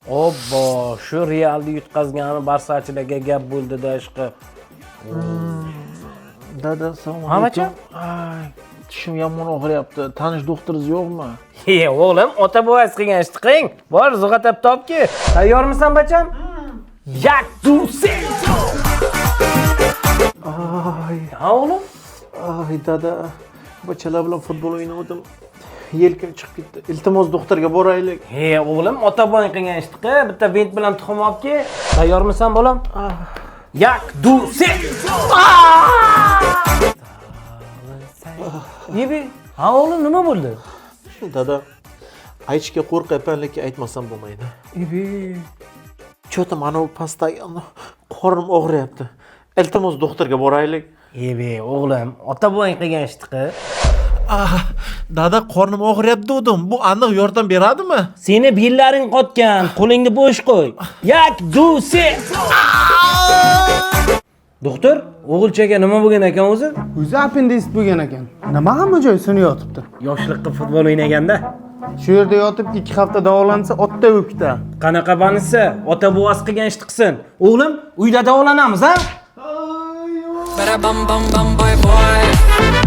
Obbo, shu Realni yutqazgani Barsachilarga gap bo'ldi-da ishqi. Dada, assalomu Ha, alaykum. bacham? Ay, tishim yomon og'riyapti. Tanish doktoringiz yo'qmi? He, o'g'lim, ota buvasi qilgan ishni qiling. Bor, zug'atab topki. Tayyormisan, bacham? Yak, du, sen. Ay, Ha, o'g'lim? ay dada. Bachalar bilan futbol o'ynadim. Yelkim chiqib ketdi. Iltimos doktorga boraylik. He, o'g'lim, ota buvang qilgan ishni qil. Bitta vent bilan tuxum olibki. Tayyormisan, bolam? Yak, du, sen. Nima? Ha, o'g'lim, nima bo'ldi? Dada, aytishga qo'rqyapman, lekin aytmasam bo'lmaydi. Ibi. Cho'ta mana bu pastdagi qornim og'riyapti. Iltimos doktorga boraylik. Ebe, o'g'lim, ota buvang qilgan ishni qil. Dada, qornim og'riyapti dedim. Bu aniq yordam beradimi? Seni bellaring qotgan, qo'lingni bo'sh qo'y. Yak, du, sen. Doktor, o'g'ilchaga nima bo'lgan ekan o'zi? O'zi appenditsit bo'lgan ekan. Nima hamma joy sinib yotibdi. Yoshlikda futbol o'ynaganda. Shu yerda yotib 2 hafta davolansa, otda o'kta. Qanaqa banisi, ota buvasi qilgan ishni qilsin. O'g'lim, uyda davolanamiz, ha? Bada bum bum bum boy boy.